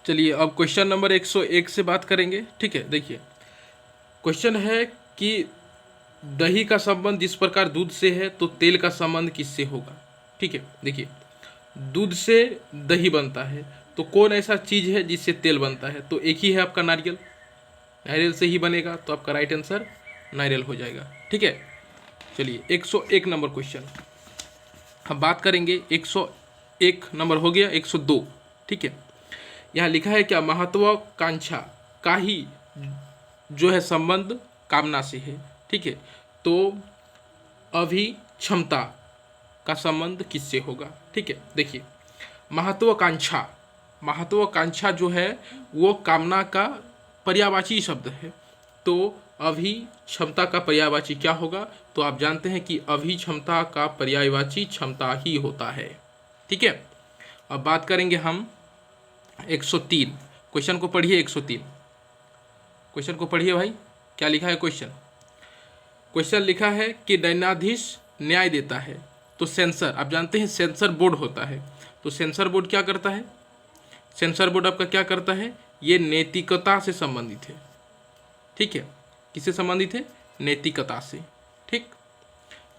चलिए अब question number 101 से बात करेंगे। ठीक है, देखिए क्वेश्चन है कि दही का संबंध जिस प्रकार दूध से है तो तेल का संबंध किससे होगा। ठीक है, देखिए दूध से दही बनता है तो कौन ऐसा चीज़ है जिससे तेल बनता है, तो एक ही है आपका नारियल। नारियल से ही बनेगा, तो आपका राइट आंसर नारियल हो जाएगा। ठीक है, चलिए 101 नंबर क्वेश्चन हम बात करेंगे। 101 नंबर हो गया, 102। ठीक है, यहाँ लिखा है क्या, महत्वाकांक्षा का ही जो है संबंध कामना से है। ठीक है, तो अभिक्षमता का संबंध किससे होगा। ठीक है, देखिए महत्वाकांक्षा, महत्वाकांक्षा जो है वो कामना का पर्यायवाची शब्द है, तो अभिक्षमता का पर्यायवाची क्या होगा, तो आप जानते हैं कि अभिक्षमता का पर्यायवाची क्षमता ही होता है। ठीक है, अब बात करेंगे हम 103। क्वेश्चन को पढ़िए, 103 क्वेश्चन को पढ़िए भाई, क्या लिखा है क्वेश्चन। क्वेश्चन लिखा है कि न्यायाधीश न्याय देता है तो सेंसर, आप जानते हैं सेंसर बोर्ड होता है, तो सेंसर बोर्ड क्या करता है, सेंसर बोर्ड आपका क्या करता है, ये नैतिकता से संबंधित है। ठीक है, किससे संबंधित है, नैतिकता से। ठीक,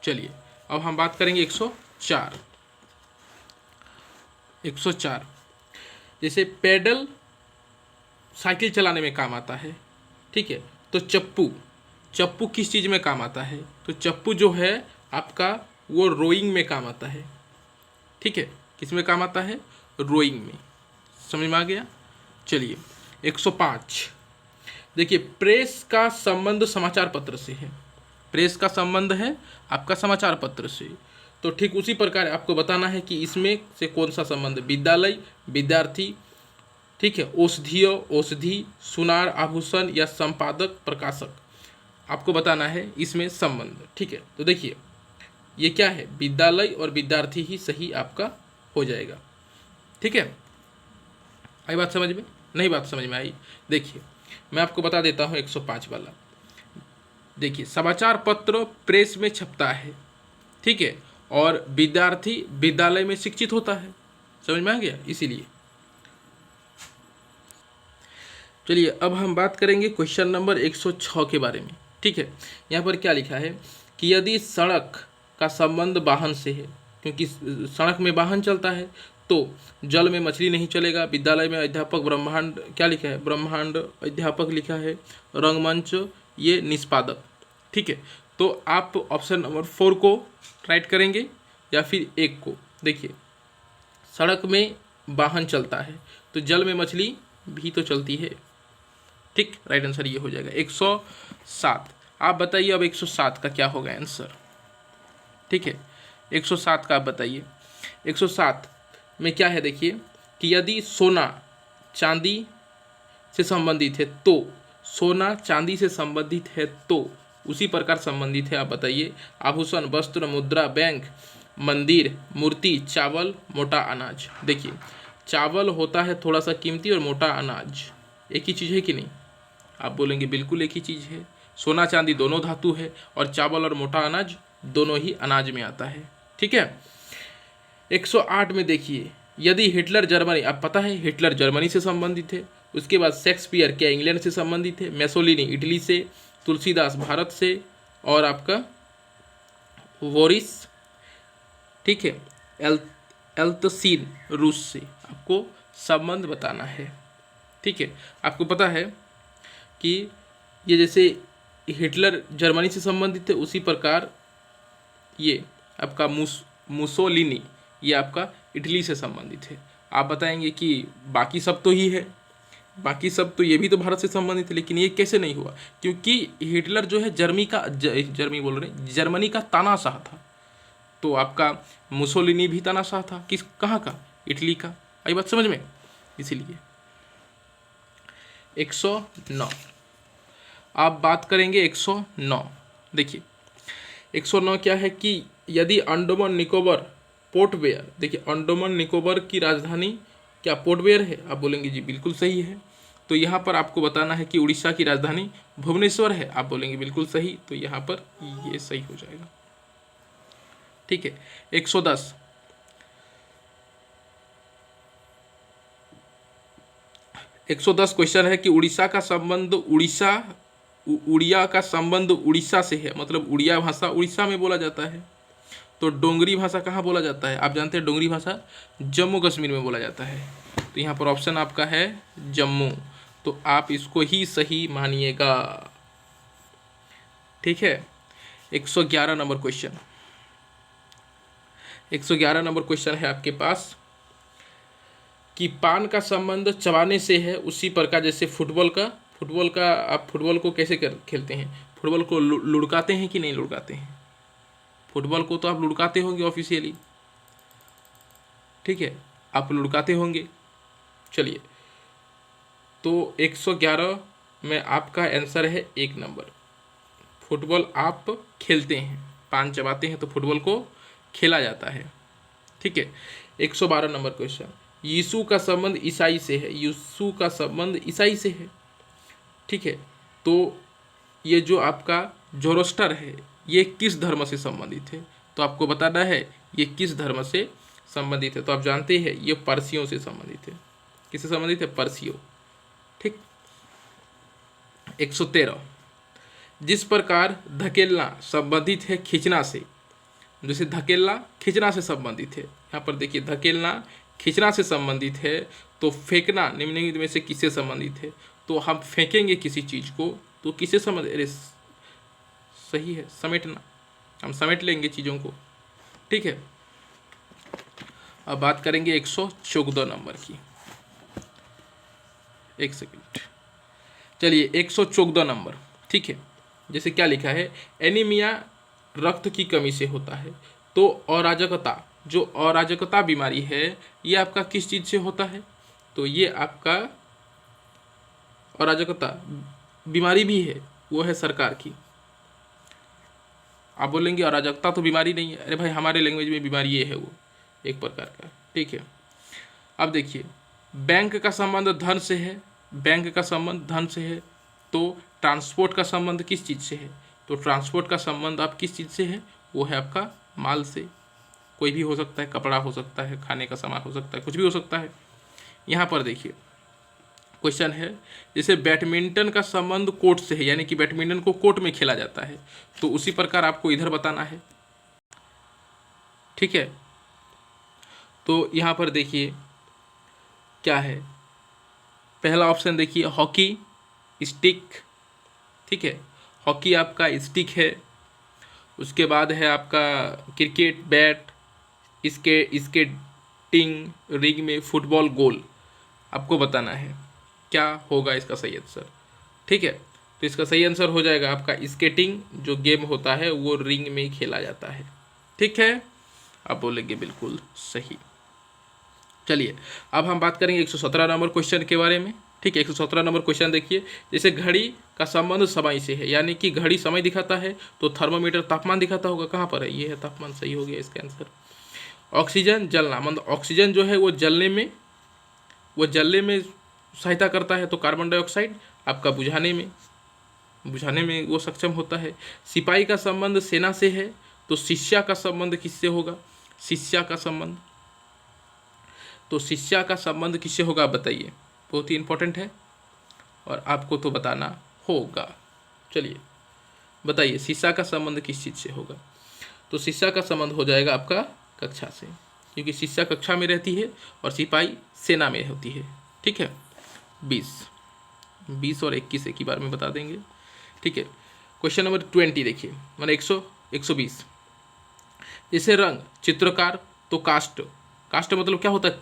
चलिए अब हम बात करेंगे 104। 104 जैसे पेडल साइकिल चलाने में काम आता है। ठीक है, तो चप्पू, चप्पू किस चीज़ में काम आता है, तो चप्पू जो है आपका वो रोइंग में काम आता है। ठीक है, किस में काम आता है, रोइंग में। समझ में आ गया। चलिए 105 देखिए, प्रेस का संबंध समाचार पत्र से है, प्रेस का संबंध है आपका समाचार पत्र से, तो ठीक उसी प्रकार आपको बताना है कि इसमें से कौन सा संबंध, विद्यालय, विद्यार्थी, ठीक है, औषधीय, औषधि, सुनार, आभूषण या संपादक, प्रकाशक, आपको बताना है इसमें संबंध। ठीक है, तो देखिए ये क्या है, विद्यालय और विद्यार्थी ही सही आपका हो जाएगा। ठीक है, आई बात समझ में, नहीं बात समझ में आई। देखिए मैं आपको बता देता हूँ 105 वाला। देखिए समाचार पत्र प्रेस में छपता है, ठीक है, और विद्यार्थी विद्यालय में शिक्षित होता है। समझ में आ गया, इसीलिए। चलिए अब हम बात करेंगे क्वेश्चन नंबर 106 के बारे में। ठीक है, यहाँ पर क्या लिखा है कि यदि सड़क का संबंध वाहन से है, क्योंकि सड़क में वाहन चलता है, तो जल में मछली नहीं चलेगा। विद्यालय में अध्यापक, ब्रह्मांड क्या लिखा है, ब्रह्मांड अध्यापक लिखा है, रंगमंच ये निष्पादक। ठीक है, तो आप ऑप्शन नंबर 4 को राइट करेंगे या फिर 1 को। देखिए सड़क में वाहन चलता है तो जल में मछली भी तो चलती है। ठीक, राइट आंसर ये हो जाएगा 107। आप बताइए अब 107 का क्या होगा आंसर। ठीक है, 107 का आप बताइए। 107 में क्या है, देखिए कि यदि सोना चांदी से संबंधित है तो, सोना चांदी से संबंधित है तो उसी प्रकार संबंधित है, आप बताइए। आभूषण, वस्त्र, मुद्रा, बैंक, मंदिर, मूर्ति, चावल, मोटा अनाज। देखिए चावल होता है थोड़ा सा कीमती और मोटा अनाज एक ही चीज़ है कि नहीं, आप बोलेंगे बिल्कुल एक ही चीज़ है। सोना चांदी दोनों धातु है और चावल और मोटा अनाज दोनों ही अनाज में आता है। ठीक है, 108 में देखिए, यदि हिटलर जर्मनी, आप पता है हिटलर जर्मनी से संबंधित है। उसके बाद शेक्सपियर क्या इंग्लैंड से संबंधित है, मैसोलिनी इटली से, तुलसीदास भारत से, और आपका वोरिस, ठीक है, एल एल्तसीन रूस से। आपको संबंध बताना है। ठीक है, आपको पता है कि ये जैसे हिटलर जर्मनी से संबंधित है, उसी प्रकार ये आपका मुसोलिनी ये आपका इटली से संबंधित है। आप बताएंगे कि बाकी सब तो ही है, बाकी सब तो ये भी तो भारत से संबंधित है, लेकिन ये कैसे नहीं हुआ, क्योंकि हिटलर जो है जर्मनी का तानाशाह था। तो आपका मुसोलिनी भी तानाशाह था, किस कहाँ का, इटली का। आई बात समझ में, इसीलिए 109 आप बात करेंगे 109। देखिए 109 क्या है कि यदि अंडमान निकोबार पोर्ट ब्लेयर, देखिए अंडमान निकोबार की राजधानी क्या पोर्ट ब्लेयर है, आप बोलेंगे जी बिल्कुल सही है। तो यहाँ पर आपको बताना है कि उड़ीसा की राजधानी भुवनेश्वर है, आप बोलेंगे बिल्कुल सही, तो यहाँ पर ये सही हो जाएगा। ठीक है, 110 110 क्वेश्चन है कि उड़ीसा का संबंध उड़िया का संबंध उड़ीसा से है, मतलब उड़िया भाषा उड़ीसा में बोला जाता है। तो डोंगरी भाषा कहाँ बोला जाता है? आप जानते हैं डोंगरी भाषा जम्मू कश्मीर में बोला जाता है। तो यहाँ पर ऑप्शन आपका है जम्मू, तो आप इसको ही सही मानिएगा। ठीक है। 111 नंबर क्वेश्चन, 111 नंबर क्वेश्चन है आपके पास कि पान का संबंध चबाने से है उसी प्रकार जैसे फुटबॉल का आप फुटबॉल को कैसे खेलते हैं? फुटबॉल को लुढ़काते हैं कि नहीं लुढ़काते हैं? फुटबॉल को तो आप लुढ़काते होंगे ऑफिशियली, ठीक है, आप लुढ़काते होंगे। चलिए, तो 111 में आपका आंसर है 1 नंबर। फुटबॉल आप खेलते हैं, पान चबाते हैं तो फुटबॉल को खेला जाता है। ठीक है। 112 नंबर क्वेश्चन, यीशु का संबंध ईसाई से है। यीशु का संबंध ईसाई से है। ठीक है। तो ये जो आपका जोरोस्टर है ये किस धर्म से संबंधित है? तो आपको बताना है ये किस धर्म से संबंधित है। तो आप जानते हैं ये पारसियों से संबंधित है। किससे संबंधित है? पारसियों। ठीक। 113, जिस प्रकार धकेलना संबंधित है खींचना से, जैसे धकेलना खींचना से संबंधित है, यहाँ पर देखिए धकेलना खींचना से संबंधित है, तो फेंकना निम्नलिखित में से किससे संबंधित है? तो हम फेंकेंगे किसी चीज को तो किससे संबंधित? अरे सही है, समेटना, हम समेट लेंगे चीजों को। ठीक है। अब बात करेंगे 114 नंबर की। एक सेकंड, चलिए 114 नंबर। ठीक है। जैसे क्या लिखा है, एनीमिया रक्त की कमी से होता है। तो अराजकता, जो अराजकता बीमारी है ये आपका किस चीज से होता है? तो ये आपका अराजकता बीमारी भी है, वो है सरकार की। आप बोलेंगे अराजकता तो बीमारी नहीं है। अरे भाई हमारे लैंग्वेज में बीमारी ये है, वो एक प्रकार का। ठीक है। अब देखिए, बैंक का संबंध धन से है, बैंक का संबंध धन से है, तो ट्रांसपोर्ट का संबंध किस चीज़ से है? तो ट्रांसपोर्ट का संबंध आप किस चीज़ से है? वो है आपका माल से। कोई भी हो सकता है, कपड़ा हो सकता है, खाने का सामान हो सकता है, कुछ भी हो सकता है। यहाँ पर देखिए क्वेश्चन है, जैसे बैडमिंटन का संबंध कोर्ट से है, यानी कि बैडमिंटन को कोर्ट में खेला जाता है, तो उसी प्रकार आपको इधर बताना है। ठीक है। तो यहाँ पर देखिए क्या है, पहला ऑप्शन देखिए हॉकी स्टिक। ठीक है, हॉकी आपका स्टिक है। उसके बाद है आपका क्रिकेट बैट, स्केटिंग रिंग में फुटबॉल गोल। आपको बताना है क्या होगा इसका सही आंसर। ठीक है। तो इसका सही आंसर हो जाएगा आपका स्केटिंग, जो गेम होता है वो रिंग में खेला जाता है। ठीक है, आप बोलेंगे बिल्कुल सही। चलिए अब हम बात करेंगे 117 नंबर क्वेश्चन के बारे में। ठीक है। 117 नंबर क्वेश्चन देखिए, जैसे घड़ी का संबंध समय से है, यानी कि घड़ी समय दिखाता है तो थर्मामीटर तापमान दिखाता होगा। कहाँ पर है? ये है तापमान, सही हो गया इसका आंसर। ऑक्सीजन जलना, मतलब ऑक्सीजन जो है वो जलने में सहायता करता है, तो कार्बन डाइऑक्साइड आपका बुझाने में वो सक्षम होता है। सिपाही का संबंध सेना से है, तो शिष्या का संबंध किससे होगा? शिष्या का संबंध, तो शिष्या का संबंध किससे होगा बताइए, बहुत ही इंपॉर्टेंट है और आपको तो बताना होगा। चलिए बताइए शिष्या का संबंध किस चीज़ से होगा? तो शिष्या का संबंध हो जाएगा आपका कक्षा से, क्योंकि शिष्या कक्षा में रहती है और सिपाही सेना में होती है। ठीक है। 20 और 21 एक ही बार में बता देंगे। ठीक है। क्वेश्चन नंबर 20 देखिए, मैंने 120, जैसे रंग चित्रकार, तो कास्ट मतलब क्या होता है?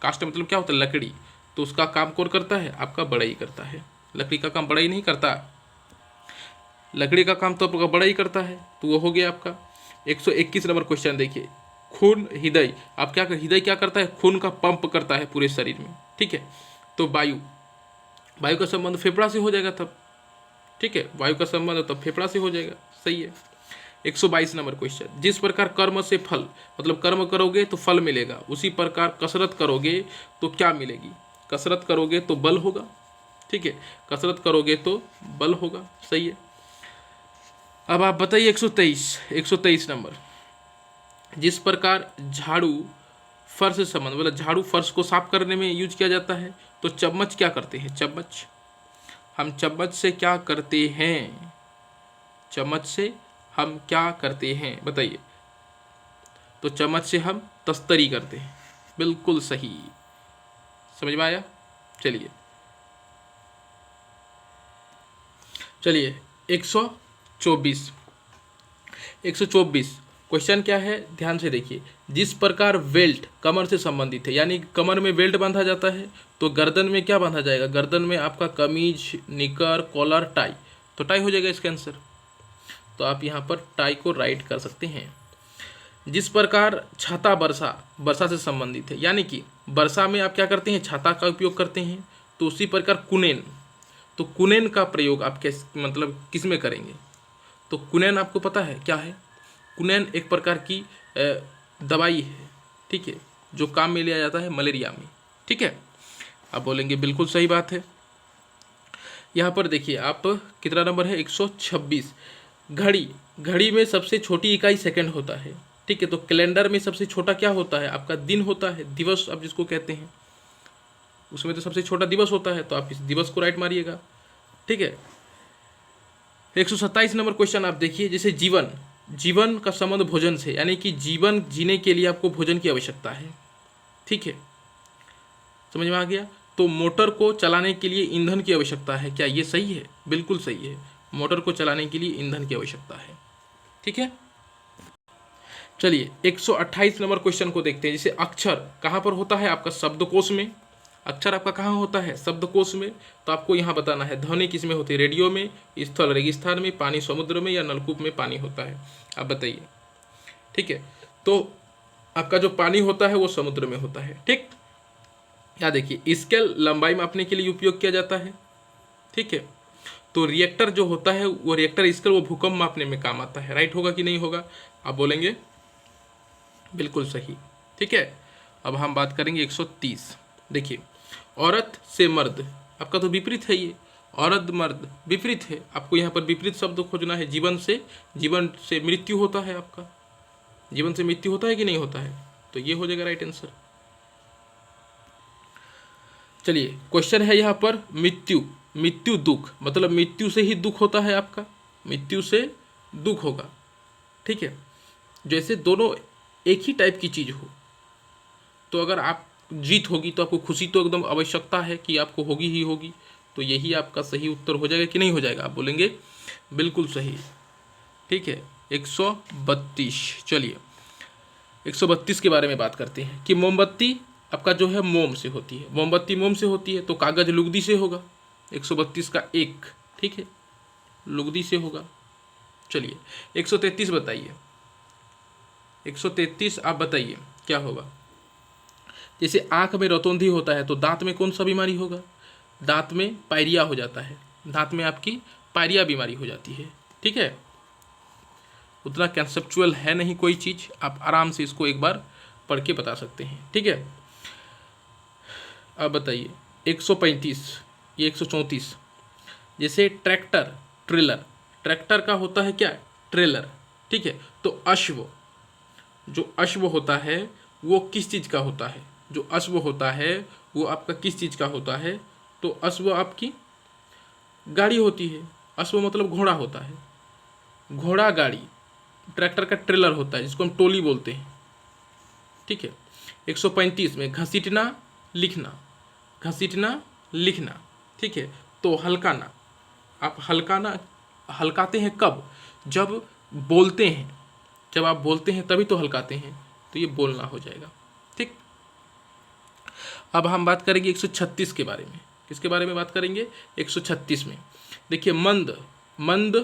कास्ट मतलब क्या होता है? लकड़ी। तो उसका काम कौन करता है? आपका बढ़ई करता है। लकड़ी का काम बढ़ई नहीं करता, लकड़ी का काम तो आपका बढ़ई करता है। तो वो हो गया आपका। 121 नंबर क्वेश्चन देखिए, खून हृदय, आप क्या हृदय क्या करता है? खून का पंप करता है पूरे शरीर में। ठीक है। तो वायु का संबंध फेफड़ा से हो जाएगा तब। ठीक है, वायु का संबंध तब फेफड़ा से हो जाएगा। सही है। 122 नंबर क्वेश्चन, जिस प्रकार कर्म से फल, मतलब कर्म करोगे तो फल मिलेगा, उसी प्रकार कसरत करोगे तो क्या मिलेगी? कसरत करोगे तो बल होगा। ठीक है, कसरत करोगे तो बल होगा। सही है। अब आप बताइए 123 नंबर, जिस प्रकार झाड़ू फर्श से संबंध, मतलब झाड़ू फर्श को साफ करने में यूज किया जाता है, तो चम्मच क्या करते हैं, चम्मच, हम चम्मच से क्या करते हैं, चम्मच से हम क्या करते हैं बताइए। तो चम्मच से हम तस्तरी करते हैं, बिल्कुल सही, समझ में आया। चलिए चलिए 124 124 क्वेश्चन क्या है, ध्यान से देखिए। जिस प्रकार बेल्ट कमर से संबंधित है, यानी कमर में बेल्ट बांधा जाता है, तो गर्दन में क्या बांधा जाएगा, गर्दन में आपका कमीज, निकर, कॉलर, टाई, तो टाई हो जाएगा इसका आंसर। तो आप यहाँ पर टाई को राइट कर सकते हैं। जिस प्रकार छाता वर्षा वर्षा से संबंधित है, यानी कि वर्षा में आप क्या करते हैं, छाता का उपयोग करते हैं, तो उसी प्रकार कुनेन, तो कुनेन का प्रयोग आप किस मतलब किस में करेंगे, तो कुनेन आपको पता है क्या है, कुनेन एक प्रकार की दवाई है, ठीक है, जो काम में लिया जाता है मलेरिया में, ठीक है। आप बोलेंगे बिल्कुल सही बात है। यहाँ पर देखिए आप कितना नंबर है, 126। घड़ी, घड़ी में सबसे छोटी इकाई सेकंड होता है, ठीक है। तो कैलेंडर में सबसे छोटा क्या होता है, आपका दिन होता है, दिवस आप जिसको कहते हैं, उसमें तो सबसे छोटा दिवस होता है, तो आप इस दिवस को राइट मारिएगा, ठीक है। 127 नंबर क्वेश्चन आप देखिए, जैसे जीवन, जीवन का संबंध भोजन से, यानी कि जीवन जीने के लिए आपको भोजन की आवश्यकता है, ठीक है, समझ में आ गया। तो मोटर को चलाने के लिए ईंधन की आवश्यकता है, क्या ये सही है, बिल्कुल सही है, मोटर को चलाने के लिए ईंधन की आवश्यकता है, ठीक है। चलिए 128 नंबर क्वेश्चन को देखते हैं। जैसे अक्षर कहाँ पर होता है, आपका शब्दकोश में, अक्षर आपका कहाँ होता है, शब्दकोश में। तो आपको यहाँ बताना है ध्वनि किस में होती है, रेडियो में, स्थल रेगिस्तान में, पानी समुद्र में, या नलकूप में पानी होता है, आप बताइए, ठीक है। तो आपका जो पानी होता है वो समुद्र में होता है, ठीक। यहाँ देखिए स्केल लंबाई मापने के लिए उपयोग किया जाता है, ठीक है। तो रिएक्टर जो होता है वो रिएक्टर स्केल, वो भूकंप मापने में काम आता है, राइट होगा कि नहीं होगा, आप बोलेंगे बिल्कुल सही, ठीक है। अब हम बात करेंगे 130। देखिए औरत से मर्द, आपका तो विपरीत है ये, औरत मर्द विपरीत है, आपको यहाँ पर विपरीत शब्द खोजना है। जीवन से मृत्यु होता है, आपका जीवन से मृत्यु होता है कि नहीं होता है, तो ये हो जाएगा राइट आंसर। चलिए क्वेश्चन है यहाँ पर मृत्यु, मृत्यु दुख, मतलब मृत्यु से ही दुख होता है, आपका मृत्यु से दुख होगा, ठीक है। जैसे दोनों एक ही टाइप की चीज़ हो, तो अगर आप जीत होगी तो आपको खुशी तो एकदम आवश्यकता है कि आपको होगी ही होगी, तो यही आपका सही उत्तर हो जाएगा कि नहीं हो जाएगा, आप बोलेंगे बिल्कुल सही, ठीक है। 132। चलिए 132 के बारे में बात करते हैं कि मोमबत्ती आपका जो है मोम से होती है, मोमबत्ती मोम से होती है, तो कागज लुगदी से होगा। 132 का एक, ठीक है, लुगदी से होगा। चलिए 133 बताइए, 133 आप बताइए क्या होगा। जैसे आंख में रतौंधी होता है, तो दांत में कौन सा बीमारी होगा, दांत में पायरिया हो जाता है, दांत में आपकी पायरिया बीमारी हो जाती है, ठीक है। उतना कंसेप्चुअल है नहीं कोई चीज़, आप आराम से इसको एक बार पढ़ के बता सकते हैं, ठीक है। अब बताइए 135, ये 134। जैसे ट्रैक्टर, ट्रेलर, ट्रैक्टर का होता है क्या, ट्रेलर, ठीक है। तो अश्व, जो अश्व होता है वो किस चीज़ का होता है, जो अश्व होता है वो आपका किस चीज़ का होता है, तो अश्व आपकी गाड़ी होती है, अश्व मतलब घोड़ा होता है, घोड़ा गाड़ी। ट्रैक्टर का ट्रेलर होता है जिसको हम टोली बोलते हैं, ठीक है। 135 में घसीटना लिखना, घसीटना लिखना, ठीक है। तो हल्काना, आप हल्काना हल्काते हैं कब, जब बोलते हैं, जब आप बोलते हैं तभी तो हल्काते हैं, तो ये बोलना हो जाएगा, ठीक। अब हम बात करेंगे 136 के बारे में, किसके बारे में बात करेंगे, 136 में देखिए मंद, मंद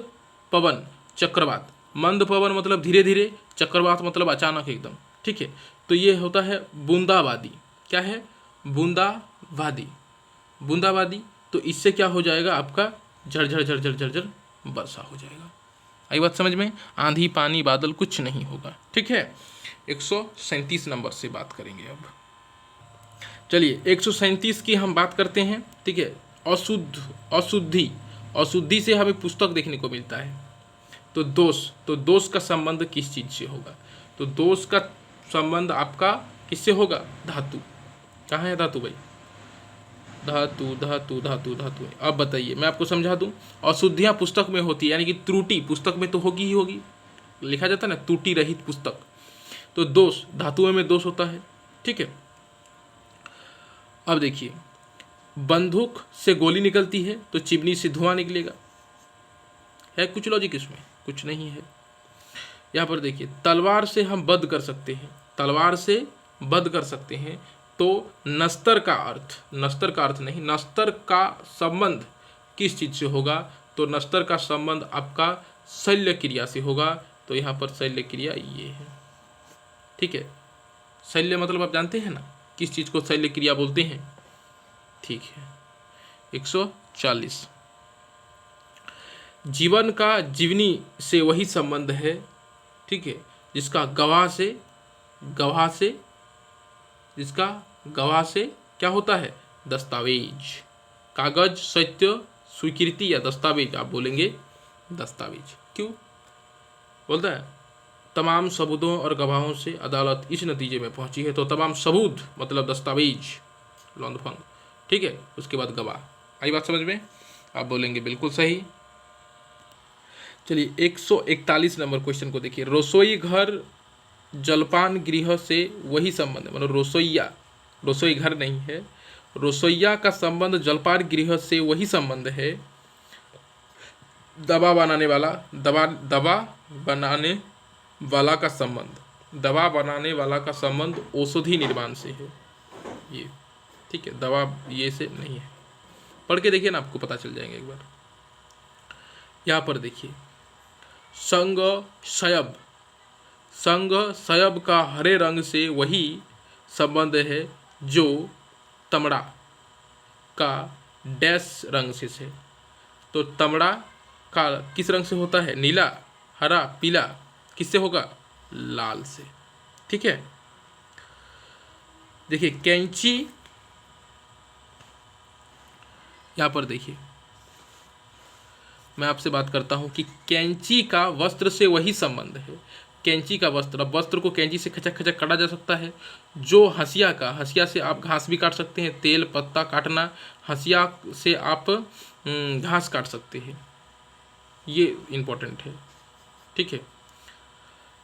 पवन चक्रवात, मंद पवन मतलब धीरे धीरे, चक्रवात मतलब अचानक एकदम, ठीक है। तो ये होता है बूंदाबादी, क्या है, बूंदाबादी, बूंदाबादी। तो इससे क्या हो जाएगा, आपका झरझर झरझर झरझर वर्षा हो जाएगा। आई बात समझ में, आंधी पानी बादल कुछ नहीं होगा, ठीक है। 137 नंबर से बात करेंगे अब। चलिए 137 की हम बात करते हैं, ठीक है। अशुद्ध, अशुद्धि, अशुद्धि से हमें पुस्तक देखने को मिलता है। तो दोष, तो दोष का संबंध किस चीज़ से होगा, तो दोष का संबंध आपका किससे होगा, धातु। कहाँ है धातु भाई, धातु धातु धातु धातु। अब बताइए, मैं आपको समझा दूं। अशुद्धियां पुस्तक में होती है, यानी कि त्रुटि पुस्तक में तो होगी ही होगी, लिखा जाता है ना त्रुटि रहित पुस्तक। तो दोष, धातुओं में दोष होता है, ठीक है। अब देखिए, बंदूक से गोली निकलती है तो चिमनी से धुआं निकलेगा, है कुछ लॉजिक इसमें? कुछ नहीं है। यहाँ पर देखिए, तलवार से हम वध कर सकते हैं, तलवार से वध कर सकते हैं, तो नस्तर का अर्थ, नस्तर का अर्थ नहीं, नस्तर का संबंध किस चीज से होगा? तो नस्तर का संबंध आपका शल्य क्रिया से होगा। तो यहाँ पर शल्य क्रिया ये है, ठीक है। शल्य मतलब आप जानते हैं ना किस चीज को शल्य क्रिया बोलते हैं, ठीक है। 140, जीवन का जीवनी से वही संबंध है, ठीक है, जिसका गवाह से, गवाह से, जिसका गवाह से क्या होता है? दस्तावेज, कागज, सत्य, स्वीकृति या दस्तावेज, आप बोलेंगे दस्तावेज। क्यों बोलता है? तमाम सबूतों और गवाहों से अदालत इस नतीजे में पहुंची है, तो तमाम सबूत मतलब दस्तावेज, लौंदफंग, ठीक है। उसके बाद गवाह। आई बात समझ में? आप बोलेंगे बिल्कुल सही। चलिए 141 नंबर क्वेश्चन को देखिए। रसोई घर जलपान गृह से वही संबंध है, मतलब रसोईया, रसोई घर नहीं है, रसोईया का संबंध जलपान गृह से वही संबंध है। दवा बनाने वाला, दवा बनाने वाला का संबंध, दवा बनाने वाला का संबंध औषधि निर्माण से है, ये ठीक है। दवा ये से नहीं है, पढ़ के देखिए ना, आपको पता चल जाएंगे एक बार। यहाँ पर देखिए, संग शयब, संग शयब का हरे रंग से वही संबंध है जो तमड़ा का डैश रंग से है। तो तमड़ा का किस रंग से होता है? नीला, हरा, पीला, किससे होगा? लाल से, ठीक है। देखिए कैंची, यहां पर देखिए, मैं आपसे बात करता हूं कि कैंची का वस्त्र से वही संबंध है। कैंची का वस्त्र, अब वस्त्र को कैंची से खचक खचक काटा जा सकता है। जो हंसिया का, हंसिया से आप घास भी काट सकते हैं, तेल पत्ता काटना, हंसिया से आप घास काट सकते हैं, ये इंपॉर्टेंट है, ठीक है।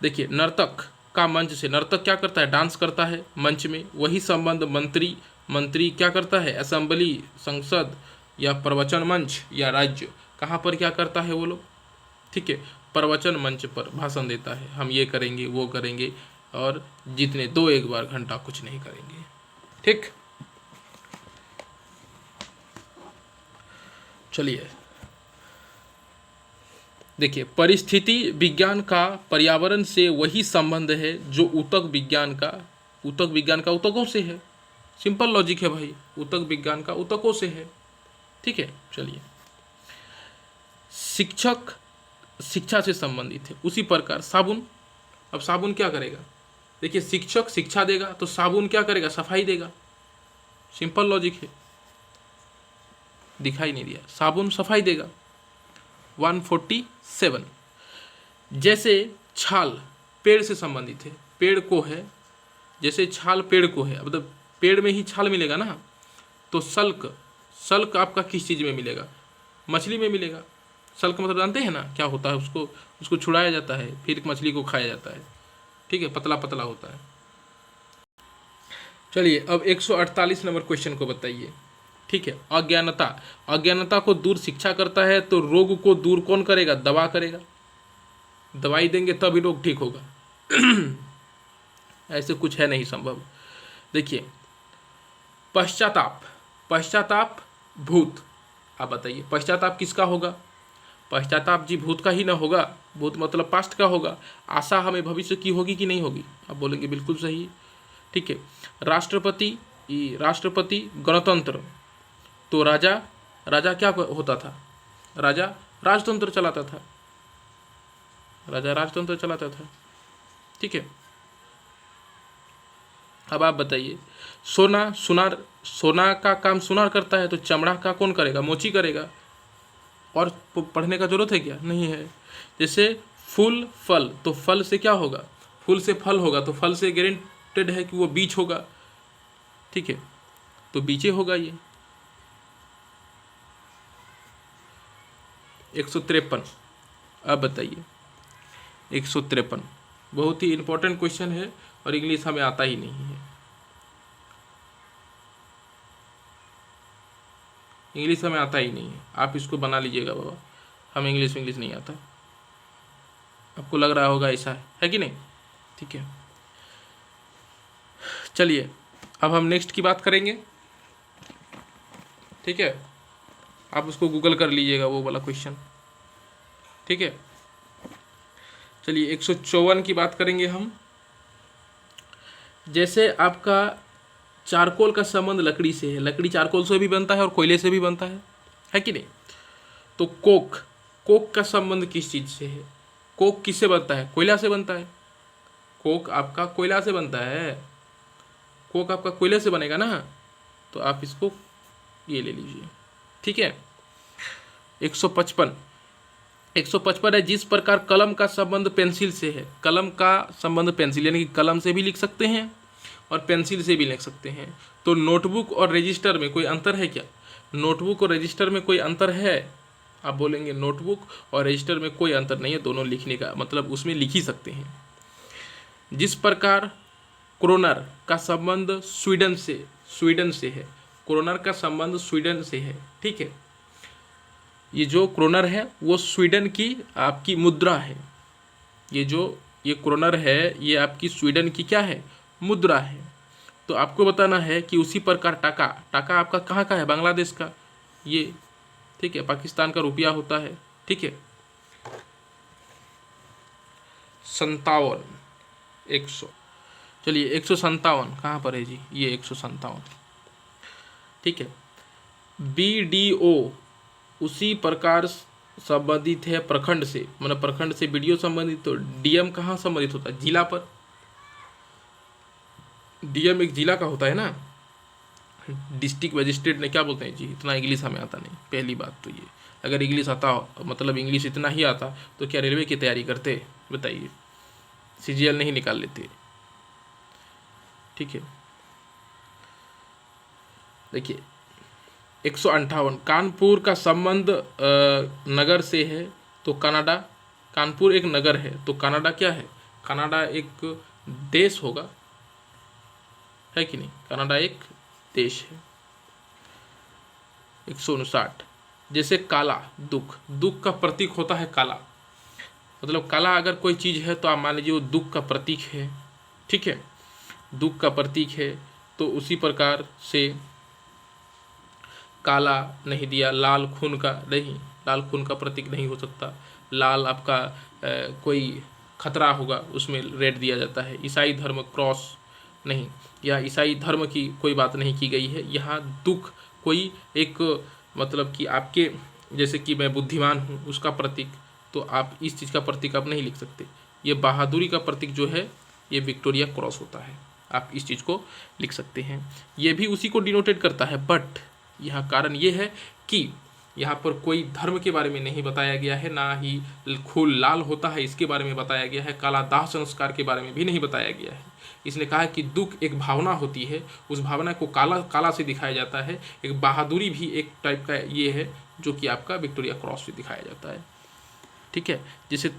देखिए नर्तक का मंच से, नर्तक क्या करता है? डांस करता है मंच में, वही संबंध मंत्री, मंत्री क्या करता है? असेंबली, संसद या प्रवचन मंच या राज्य, कहाँ पर क्या करता है वो लोग? ठीक है, प्रवचन मंच पर भाषण देता है, हम ये करेंगे वो करेंगे, और जितने 2-1 बार घंटा कुछ नहीं करेंगे, ठीक। चलिए देखिए, परिस्थिति विज्ञान का पर्यावरण से वही संबंध है जो ऊतक विज्ञान का, ऊतक विज्ञान का ऊतकों से है। सिंपल लॉजिक है भाई, ऊतक विज्ञान का ऊतकों से है, ठीक है। चलिए, शिक्षक शिक्षा से संबंधित है, उसी प्रकार साबुन, अब साबुन क्या करेगा? देखिए शिक्षक शिक्षा देगा तो साबुन क्या करेगा? सफाई देगा, सिंपल लॉजिक है। दिखाई नहीं दिया, साबुन सफाई देगा। 147, जैसे छाल पेड़ से संबंधित है, पेड़ को है, जैसे छाल पेड़ को है, मतलब पेड़ में ही छाल मिलेगा ना, तो सल्क, सल्क आपका किस चीज़ में मिलेगा? मछली में मिलेगा। सल्क मतलब जानते हैं ना क्या होता है? उसको छुड़ाया जाता है, फिर मछली को खाया जाता है, ठीक है, पतला पतला होता है। चलिए अब 148 नंबर क्वेश्चन को बताइए, ठीक है। अज्ञानता, अज्ञानता को दूर शिक्षा करता है, तो रोग को दूर कौन करेगा? दवा करेगा। दवाई देंगे तभी रोग ठीक होगा ऐसे कुछ है नहीं संभव। देखिए पश्चाताप, पश्चाताप भूत, आप बताइए पश्चाताप किसका होगा? पश्चाताप जी भूत का ही ना होगा, भूत मतलब पास्ट का होगा। आशा हमें भविष्य की होगी कि नहीं होगी? आप बोलेंगे बिल्कुल सही, ठीक है। राष्ट्रपति, राष्ट्रपति गणतंत्र, तो राजा, राजा क्या होता था? राजा राजतंत्र चलाता था, राजा राजतंत्र चलाता था, ठीक है। अब आप बताइए, सोना, सुनार, सोना का काम सुनार करता है, तो चमड़ा का कौन करेगा? मोची करेगा। और पढ़ने का जरूरत है क्या? नहीं है। जैसे फूल फल, तो फल से क्या होगा? फूल से फल होगा, तो फल से गारंटेड है कि वो बीज होगा, ठीक है, तो बीजे होगा ये, 153। अब बताइए 153 बहुत ही इंपॉर्टेंट क्वेश्चन है और इंग्लिश हमें आता ही नहीं है। इंग्लिश हमें आता ही नहीं है, आप इसको बना लीजिएगा बाबा, हमें इंग्लिश नहीं आता। आपको लग रहा होगा ऐसा है कि नहीं? ठीक है, चलिए अब हम नेक्स्ट की बात करेंगे। ठीक है, आप उसको गूगल कर लीजिएगा वो वाला क्वेश्चन। ठीक है, चलिए 154 की बात करेंगे हम। जैसे आपका चारकोल का संबंध लकड़ी से है, लकड़ी चारकोल से भी बनता है और कोयले से भी बनता है कि नहीं? तो कोक, कोक का संबंध किस चीज़ से है? कोक किससे बनता है? कोयला से बनता है। कोक आपका कोयला से बनता है, कोक आपका कोयले से बनेगा ना, तो आप इसको ये ले लीजिए। ठीक है, 155 है। जिस प्रकार कलम का संबंध पेंसिल से है, कलम का संबंध पेंसिल यानी कि कलम से भी लिख सकते हैं और पेंसिल से भी लिख सकते हैं, तो नोटबुक और रजिस्टर में कोई अंतर है क्या? नोटबुक और रजिस्टर में कोई अंतर है? आप बोलेंगे नोटबुक और रजिस्टर में कोई अंतर नहीं है, दोनों लिखने का मतलब उसमें लिख ही सकते हैं। जिस प्रकार क्रोनर का संबंध स्वीडन से है, क्रोनर का संबंध स्वीडन से है। ठीक है, ये जो क्रोनर है वो स्वीडन की आपकी मुद्रा है। ये क्रोनर है ये आपकी स्वीडन की क्या है? मुद्रा है। तो आपको बताना है कि उसी प्रकार टाका आपका कहाँ का है? बांग्लादेश का ये। ठीक है, पाकिस्तान का रुपया होता है। ठीक है, 57 100। चलिए 157 कहाँ पर है जी? ये 157। ठीक है, BDO उसी प्रकार संबंधित है प्रखंड से, मतलब प्रखंड से BDO संबंधित। तो DM कहाँ संबंधित होता है? जिला पर। DM एक जिला का होता है ना, डिस्ट्रिक्ट मजिस्ट्रेट ने क्या बोलते हैं जी? इतना इंग्लिश हमें आता नहीं, पहली बात तो ये। अगर इंग्लिश आता हो, मतलब इंग्लिश इतना ही आता तो क्या रेलवे की तैयारी करते? बताइए, CGL नहीं निकाल लेते। ठीक है, देखिए 158 कानपुर का संबंध नगर से है, तो कनाडा। कानपुर एक नगर है तो कनाडा क्या है? कनाडा एक देश होगा, है कि नहीं? कनाडा एक देश है। 159 जैसे काला, दुख का प्रतीक होता है काला, मतलब काला अगर कोई चीज़ है तो आप मान लीजिए वो दुख का प्रतीक है। ठीक है, दुख का प्रतीक है, तो उसी प्रकार से काला नहीं दिया, लाल खून का नहीं, लाल खून का प्रतीक नहीं हो सकता। लाल आपका कोई खतरा होगा, उसमें रेड दिया जाता है। ईसाई धर्म क्रॉस नहीं, या ईसाई धर्म की कोई बात नहीं की गई है। यहाँ दुख कोई एक मतलब कि आपके जैसे कि मैं बुद्धिमान हूँ उसका प्रतीक, तो आप इस चीज़ का प्रतीक आप नहीं लिख सकते। ये बहादुरी का प्रतीक जो है ये विक्टोरिया क्रॉस होता है, आप इस चीज़ को लिख सकते हैं। ये भी उसी को डिनोटेट करता है, बट यहाँ कारण ये है कि यहाँ पर कोई धर्म के बारे में नहीं बताया गया है, ना ही खून लाल होता है इसके बारे में बताया गया है, काला दाह संस्कार के बारे में भी नहीं बताया गया है। इसने कहा कि दुख एक भावना होती है, उस भावना को काला से दिखाया जाता है। एक बहादुरी भी एक टाइप का ये है जो कि आपका विक्टोरिया क्रॉस से दिखाया जाता है। ठीक है, जैसे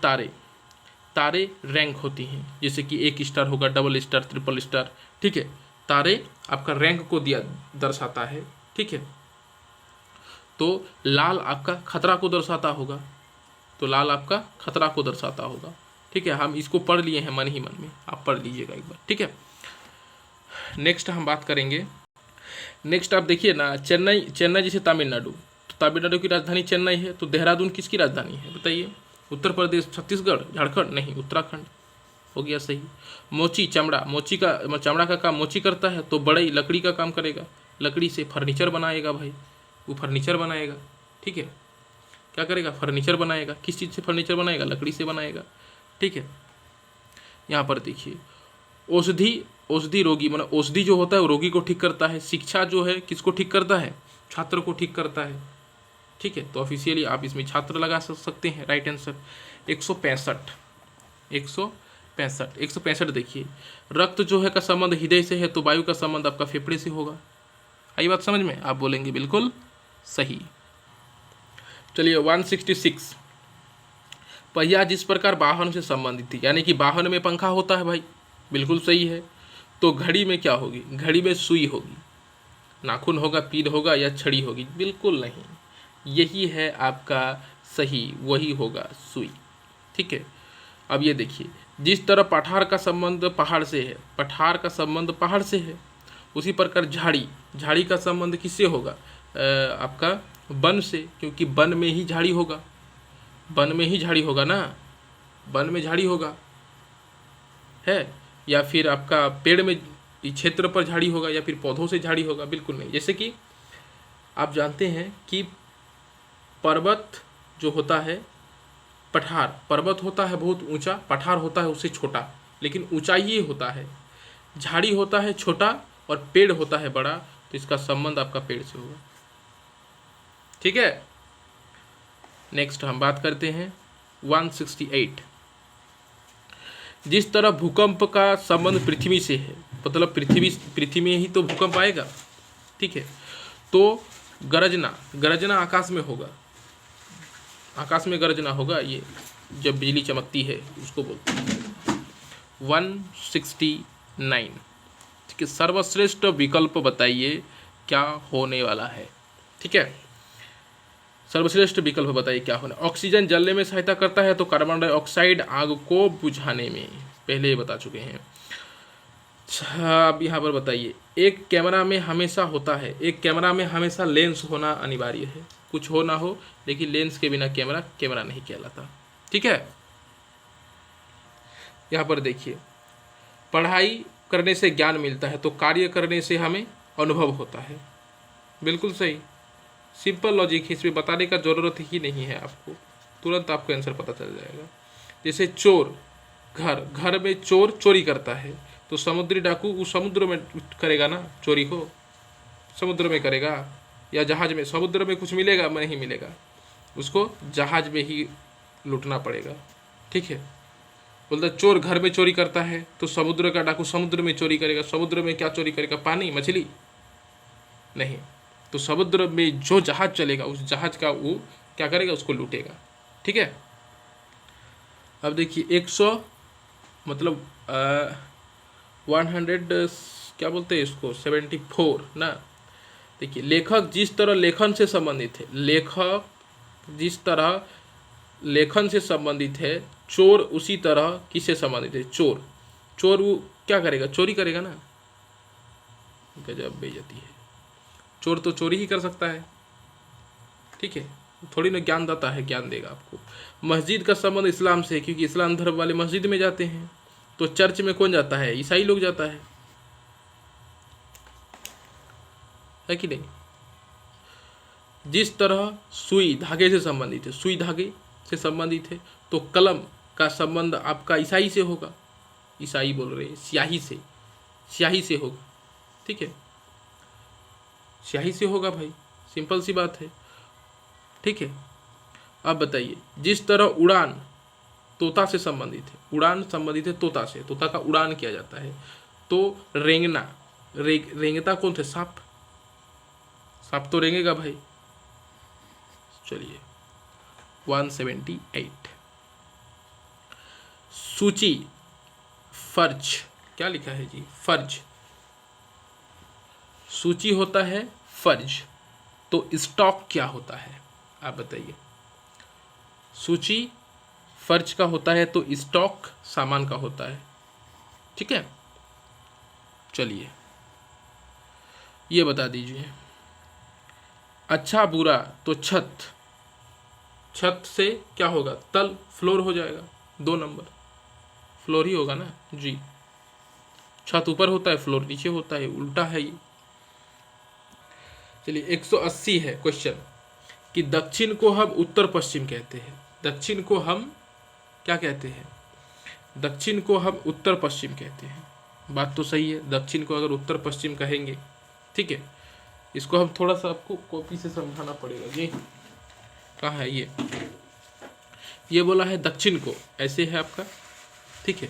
तारे रैंक होती हैं, जैसे कि 1 स्टार होगा, डबल स्टार, ट्रिपल स्टार। ठीक है, तारे आपका रैंक को दर्शाता है। ठीक है, तो लाल आपका खतरा को दर्शाता होगा, तो लाल आपका खतरा को दर्शाता होगा। ठीक है, हम इसको पढ़ लिए हैं मन ही मन में, आप पढ़ लीजिएगा एक बार। ठीक है, नेक्स्ट हम बात करेंगे। नेक्स्ट आप देखिए ना, चेन्नई जैसे तमिलनाडु, तो तमिलनाडु की राजधानी चेन्नई है, तो देहरादून किसकी राजधानी है? बताइए। उत्तर प्रदेश, छत्तीसगढ़, झारखंड? नहीं, उत्तराखंड हो गया सही। मोची चमड़ा का काम मोची करता है, तो बड़ई लकड़ी का काम करेगा, लकड़ी से फर्नीचर बनाएगा भाई, वो फर्नीचर बनाएगा। ठीक है, क्या करेगा? फर्नीचर बनाएगा। किस चीज़ से फर्नीचर बनाएगा? लकड़ी से बनाएगा। ठीक है, यहाँ पर देखिए औषधि रोगी, मतलब औषधि जो होता है वो रोगी को ठीक करता है। शिक्षा जो है किसको ठीक करता है? छात्र को ठीक करता है। ठीक है, तो ऑफिशियली आप इसमें छात्र लगा सकते हैं। राइट आंसर 165 देखिए, रक्त जो है का संबंध हृदय से है, तो वायु का संबंध आपका फेफड़े से होगा। आई बात समझ में? आप बोलेंगे बिल्कुल सही। चलिए 166, पहिया जिस प्रकार वाहन से संबंधित थी, यानी कि वाहन में पंखा होता है भाई, बिल्कुल सही है। तो घड़ी में क्या होगी, घड़ी में सुई होगी, नाखून होगा, पीन होगा या छड़ी होगी, बिल्कुल नहीं, यही है आपका सही, वही होगा सुई। ठीक है। अब ये देखिए, जिस तरह पठार का संबंध पहाड़ से है, पठार का संबंध पहाड़ से है, उसी प्रकार झाड़ी, झाड़ी का संबंध किससे होगा, आपका वन से, क्योंकि वन में ही झाड़ी होगा, वन में ही झाड़ी होगा ना, वन में झाड़ी होगा है, या फिर आपका पेड़ में क्षेत्र पर झाड़ी होगा, या फिर पौधों से झाड़ी होगा, बिल्कुल नहीं। जैसे कि आप जानते हैं कि पर्वत जो होता है, पठार, पर्वत होता है बहुत ऊंचा, पठार होता है उससे छोटा, लेकिन ऊंचाई ही होता है। झाड़ी होता है छोटा और पेड़ होता है बड़ा, तो इसका संबंध आपका पेड़ से होगा। ठीक है। नेक्स्ट हम बात करते हैं 168, जिस तरह भूकंप का संबंध पृथ्वी से है, मतलब पृथ्वी में ही तो भूकंप आएगा। ठीक है। तो गरजना, गरजना आकाश में होगा, आकाश में गरजना होगा, ये जब बिजली चमकती है उसको बोलते हैं। 169, ठीक है, सर्वश्रेष्ठ विकल्प बताइए क्या होने वाला है। ठीक है, सर्वश्रेष्ठ विकल्प बताइए क्या होना। ऑक्सीजन जलने में सहायता करता है, तो कार्बन डाइऑक्साइड आग को बुझाने में, पहले ही बता चुके हैं। अब यहाँ पर बताइए, एक कैमरा में हमेशा होता है, एक कैमरा में हमेशा लेंस होना अनिवार्य है, कुछ हो ना हो, लेकिन लेंस के बिना कैमरा कैमरा नहीं कहलाता। ठीक है। यहाँ पर देखिए, पढ़ाई करने से ज्ञान मिलता है, तो कार्य करने से हमें अनुभव होता है, बिल्कुल सही, सिंपल लॉजिक है, इसमें बताने का ज़रूरत ही नहीं है आपको, तुरंत आपको आंसर पता चल जाएगा। जैसे चोर, घर, घर में चोर चोरी करता है, तो समुद्री डाकू वो समुद्र में करेगा ना चोरी को, समुद्र में करेगा या जहाज में, समुद्र में कुछ मिलेगा नहीं मिलेगा, उसको जहाज में ही लूटना पड़ेगा। ठीक है। बोलता चोर घर में चोरी करता है, तो समुद्र का डाकू समुद्र में चोरी करेगा, समुद्र में क्या चोरी करेगा, पानी, मछली नहीं, तो समुद्र में जो जहाज चलेगा उस जहाज का वो क्या करेगा, उसको लूटेगा। ठीक है। अब देखिए 100 मतलब 100 क्या बोलते हैं इसको, 74 ना। देखिए, लेखक जिस तरह लेखन से संबंधित है, लेखक जिस तरह लेखन से संबंधित है, चोर उसी तरह किससे संबंधित है, चोर, चोर वो क्या करेगा, चोरी करेगा ना, गजब बेइज्जती है, चोर तो चोरी ही कर सकता है। ठीक है, थोड़ी ना ज्ञानदाता है, ज्ञान देगा आपको। मस्जिद का संबंध इस्लाम से है, क्योंकि इस्लाम धर्म वाले मस्जिद में जाते हैं, तो चर्च में कौन जाता है, ईसाई लोग जाता है कि नहीं। जिस तरह सुई धागे से संबंधित है, सुई धागे से संबंधित है, तो कलम का संबंध आपका ईसाई से होगा, ईसाई बोल रहे हैं, स्याही से, स्याही से होगा। ठीक है, स्याही से होगा भाई, सिंपल सी बात है। ठीक है। अब बताइए, जिस तरह उड़ान तोता से संबंधित है, उड़ान संबंधित है तोता से, तोता का उड़ान किया जाता है, तो रेंगना, रेंगता कौन थे, सांप, सांप तो रेंगेगा भाई। चलिए 178, सूची, फर्ज, क्या लिखा है जी, फर्ज, सूची होता है फर्ज, तो स्टॉक क्या होता है, आप बताइए। सूची फर्ज का होता है, तो स्टॉक सामान का होता है। ठीक है। चलिए ये बता दीजिए, अच्छा बुरा, तो छत, छत से क्या होगा, तल, फ्लोर हो जाएगा, 2 नंबर, फ्लोर ही होगा ना जी, छत ऊपर होता है, फ्लोर नीचे होता है, उल्टा है ये। चलिए 180 है क्वेश्चन, कि दक्षिण को हम उत्तर पश्चिम कहते हैं, दक्षिण को हम क्या कहते हैं, दक्षिण को हम उत्तर पश्चिम कहते हैं। बात तो सही है, दक्षिण को अगर उत्तर पश्चिम कहेंगे, ठीक है, इसको हम थोड़ा सा आपको कॉपी से समझाना पड़ेगा। ये कहाँ है, ये बोला है दक्षिण को, ऐसे है आपका। ठीक है।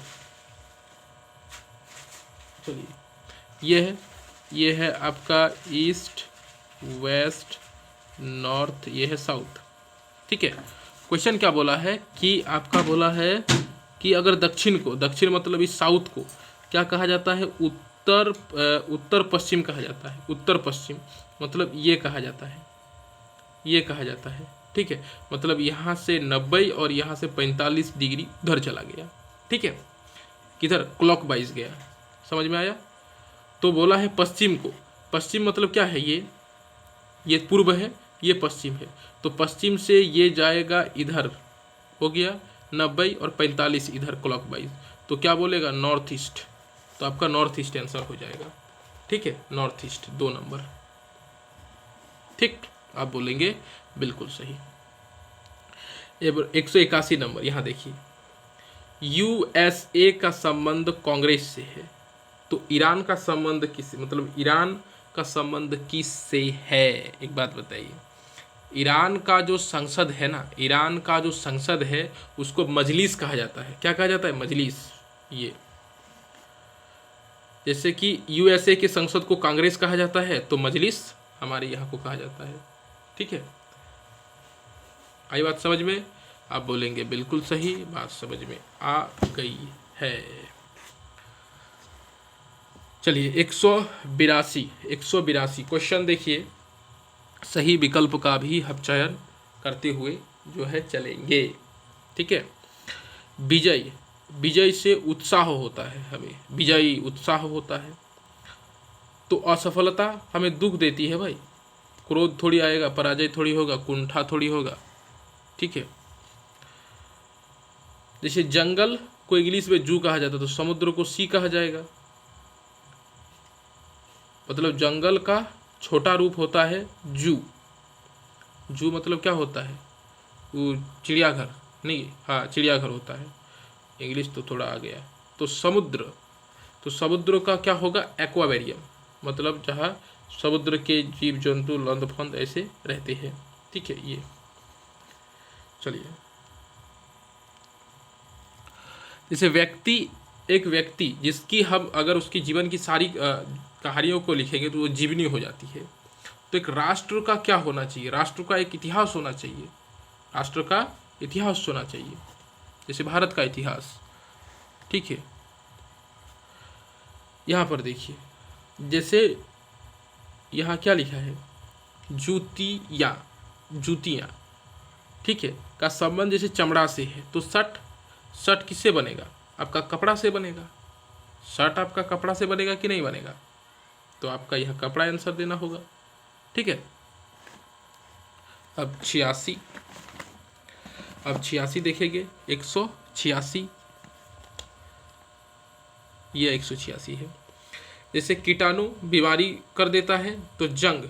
चलिए ये है आपका ईस्ट, वेस्ट, नॉर्थ, ये है साउथ। ठीक है। क्वेश्चन क्या बोला है कि आपका बोला है कि अगर दक्षिण को, दक्षिण मतलब इस साउथ को क्या कहा जाता है, उत्तर पश्चिम कहा जाता है। उत्तर पश्चिम मतलब ये कहा जाता है, ये कहा जाता है। ठीक है, मतलब यहाँ से 90 और यहाँ से 45 डिग्री उधर चला गया। ठीक है, किधर, क्लॉकवाइज गया। समझ में आया। तो बोला है पश्चिम को, पश्चिम मतलब क्या है, ये पूर्व है, ये पश्चिम है। तो पश्चिम से ये जाएगा इधर, हो गया 90 और 45 इधर क्लॉकवाइज, तो क्या बोलेगा, नॉर्थ ईस्ट। तो आपका नॉर्थ ईस्ट आंसर हो जाएगा। ठीक है, नॉर्थ ईस्ट 2 नंबर। ठीक, आप बोलेंगे बिल्कुल सही। 181 नंबर, यहाँ देखिए, यूएसए का संबंध कांग्रेस से है, तो ईरान का संबंध किससे, मतलब ईरान का संबंध किससे है, एक बात बताइए। ईरान का जो संसद है ना, ईरान का जो संसद है उसको मजलिस कहा जाता है। क्या कहा जाता है, मजलिस। ये जैसे कि यूएसए के संसद को कांग्रेस कहा जाता है, तो मजलिस हमारे यहाँ को कहा जाता है। ठीक है, आई बात समझ में। आप बोलेंगे बिल्कुल सही, बात समझ में आ गई है। चलिए 182 क्वेश्चन देखिए, सही विकल्प का भी हम चयन करते हुए जो है चलेंगे। ठीक है, विजय, विजय से उत्साह होता है, हमें विजयी उत्साह होता है। तो असफलता हमें दुख देती है भाई, क्रोध थोड़ी आएगा, पराजय थोड़ी होगा, कुंठा थोड़ी होगा। ठीक है, जैसे जंगल को इंग्लिश में जू कहा जाता है, तो समुद्र को सी कहा जाएगा। मतलब जंगल का छोटा रूप होता है जू। जू मतलब क्या होता है, वो चिड़ियाघर नहीं, हाँ चिड़ियाघर होता है, इंग्लिश तो थोड़ा आ गया। तो समुद्र, तो समुद्र का क्या होगा, एक्वावेरियम, मतलब जहाँ समुद्र के जीव जंतु लंद फंद ऐसे रहते हैं। ठीक है, ये चलिए, जैसे व्यक्ति, एक व्यक्ति जिसकी हम अगर उसकी जीवन की सारी कहानियों को लिखेंगे तो वो जीवनी हो जाती है। तो एक राष्ट्र का क्या होना चाहिए, राष्ट्र का एक इतिहास होना चाहिए, राष्ट्र का इतिहास होना चाहिए, जैसे भारत का इतिहास। ठीक है, यहाँ पर देखिए, जैसे यहाँ क्या लिखा है, जूतियाँ, जूतियाँ, ठीक है, का संबंध जैसे चमड़ा से है, तो शर्ट, शर्ट किससे बनेगा, आपका कपड़ा से बनेगा। शर्ट आपका कपड़ा से बनेगा कि नहीं बनेगा, तो आपका यह कपड़ा आंसर देना होगा। ठीक है, अब 86, अब 86 देखेंगे, 186, यह 186 है। जैसे कीटाणु बीमारी कर देता है, तो जंग,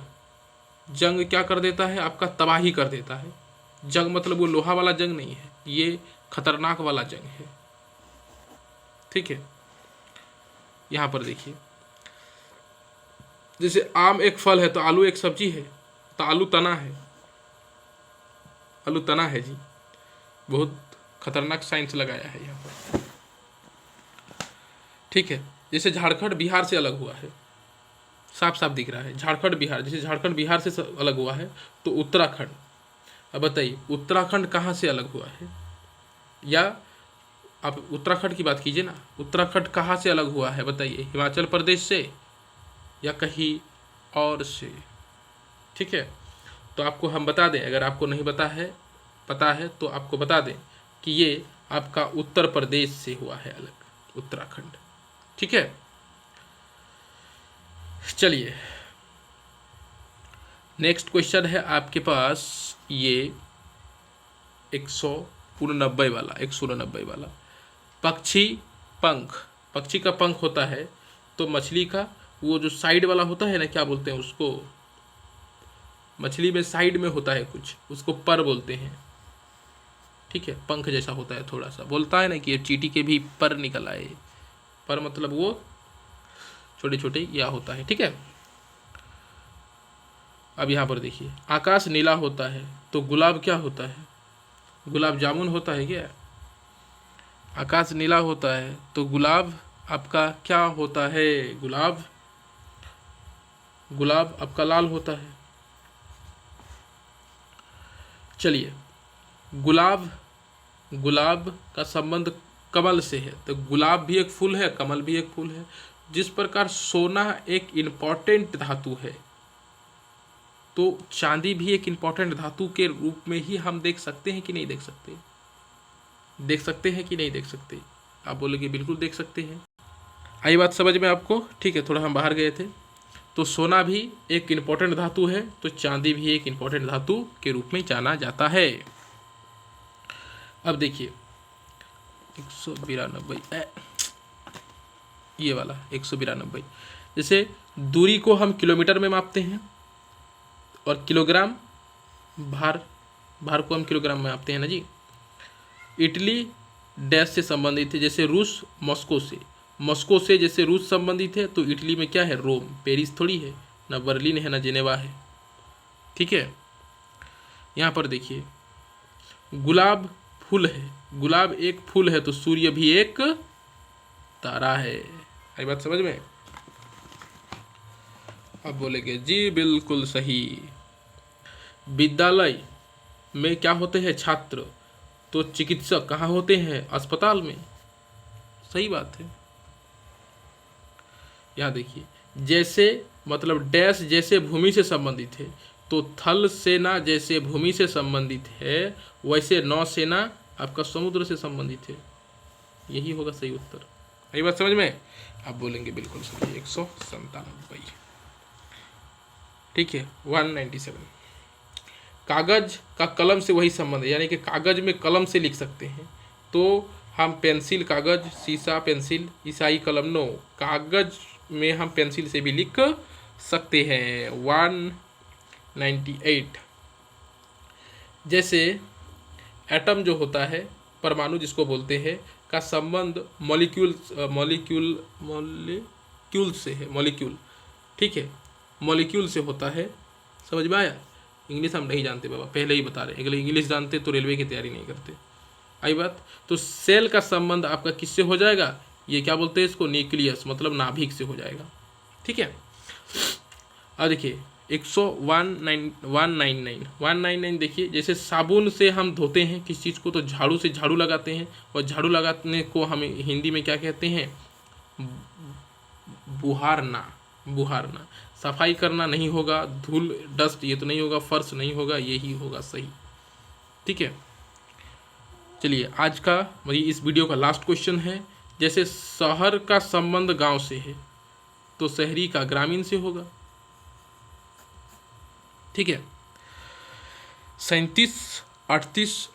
जंग क्या कर देता है, आपका तबाही कर देता है। जंग मतलब वो लोहा वाला जंग नहीं है, ये खतरनाक वाला जंग है। ठीक है, यहाँ पर देखिए, जैसे आम एक फल है, तो आलू एक सब्जी है, तो आलू तना है, आलू तना है जी। बहुत खतरनाक साइंस लगाया है यहाँ पर। ठीक है, जैसे झारखंड बिहार से अलग हुआ है, साफ साफ दिख रहा है झारखंड बिहार, जैसे झारखंड बिहार से अलग हुआ है, तो उत्तराखंड। अब बताइए उत्तराखंड कहाँ से अलग हुआ है, या आप उत्तराखंड की बात कीजिए ना, उत्तराखंड कहाँ से अलग हुआ है बताइए, हिमाचल प्रदेश से या कहीं और से। ठीक है, तो आपको हम बता दें, अगर आपको नहीं पता है तो आपको बता दें कि ये आपका उत्तर प्रदेश से हुआ है अलग, उत्तराखंड। ठीक है, चलिए नेक्स्ट क्वेश्चन है आपके पास, ये 189 वाला, 189 वाला। पक्षी पंख, पक्षी का पंख होता है, तो मछली का वो जो साइड वाला होता है ना, क्या बोलते हैं उसको, मछली में साइड में होता है कुछ, उसको पर बोलते हैं। ठीक है, पंख जैसा होता है थोड़ा सा, बोलता है ना कि चींटी के भी पर निकल आए, पर मतलब वो छोटे छोटे या होता है। ठीक है, अब यहाँ पर देखिए, आकाश नीला होता है, तो गुलाब क्या होता है, गुलाब जामुन होता है क्या। आकाश नीला होता है तो गुलाब आपका क्या होता है, गुलाब, गुलाब आपका लाल होता है। चलिए गुलाब, गुलाब का संबंध कमल से है, तो गुलाब भी एक फूल है, कमल भी एक फूल है। जिस प्रकार सोना एक इम्पॉर्टेंट धातु है, तो चांदी भी एक इम्पॉर्टेंट धातु के रूप में ही हम देख सकते हैं कि नहीं देख सकते? देख सकते हैं कि नहीं देख सकते? आप बोलोगे बिल्कुल देख सकते हैं। आई बात समझ में आपको? ठीक है, थोड़ा हम बाहर गए थे। तो सोना भी एक इम्पॉर्टेंट धातु है, तो चांदी भी एक इम्पॉर्टेंट धातु के रूप में जाना जाता है। अब देखिए 192, ये वाला 192, जैसे दूरी को हम किलोमीटर में मापते हैं और किलोग्राम, भार को हम किलोग्राम में मापते हैं ना जी। इटली डैश से संबंधित है, जैसे रूस मॉस्को से जैसे रूस संबंधित है, तो इटली में क्या है? रोम, पेरिस थोड़ी है, ना बर्लिन है ना जेनेवा है। ठीक है, यहाँ पर देखिए गुलाब फूल है, गुलाब एक फूल है, तो सूर्य भी एक तारा है। आई बात समझ में? अब बोलेंगे जी बिल्कुल सही। विद्यालय में क्या होते हैं? छात्र। तो चिकित्सक कहाँ होते हैं? अस्पताल में। सही बात है। यहाँ देखिए, जैसे मतलब डैश जैसे भूमि से संबंधित है, तो थल सेना जैसे भूमि से संबंधित है, वैसे नौसेना आपका समुद्र से संबंधित है। यही होगा सही उत्तर। यही बात समझ में? आप बोलेंगे बिल्कुल सही, 197। ठीक है, 197। कागज का कलम से वही संबंध है, यानी कि कागज में कलम से लिख सकते हैं, तो हम पेंसिल कागज, शीशा पेंसिल, ईसाई कलम नो, कागज में हम पेंसिल से भी लिख सकते हैं। 198। जैसे एटम जो होता है, परमाणु जिसको बोलते हैं, का संबंध मॉलिक्यूल से है, मॉलिक्यूल। ठीक है, मॉलिक्यूल से होता है। समझ में आया? इंग्लिश हम नहीं जानते बाबा, पहले ही बता रहे हैं। अगर इंग्लिश जानते तो रेलवे की तैयारी नहीं करते। आई बात? तो सेल का संबंध आपका किससे हो जाएगा? ये क्या बोलते हैं इसको? न्यूक्लियस, मतलब नाभिक से हो जाएगा। ठीक है, अब देखिए 199 देखिए, जैसे साबुन से हम धोते हैं किस चीज़ को? तो झाड़ू से झाड़ू लगाते हैं, और झाड़ू लगाने को हम हिंदी में क्या कहते हैं? बुहारना। सफाई करना नहीं होगा, धूल डस्ट ये तो नहीं होगा, फर्श नहीं होगा, यही होगा सही। ठीक है, चलिए आज का इस वीडियो का लास्ट क्वेश्चन है। जैसे शहर का संबंध गांव से है, तो शहरी का ग्रामीण से होगा। ठीक है, 37-38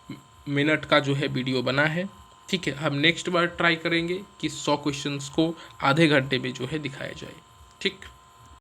मिनट का जो है वीडियो बना है। ठीक है, हम नेक्स्ट बार ट्राई करेंगे कि 100 क्वेश्चंस को आधे घंटे में जो है दिखाया जाए। ठीक।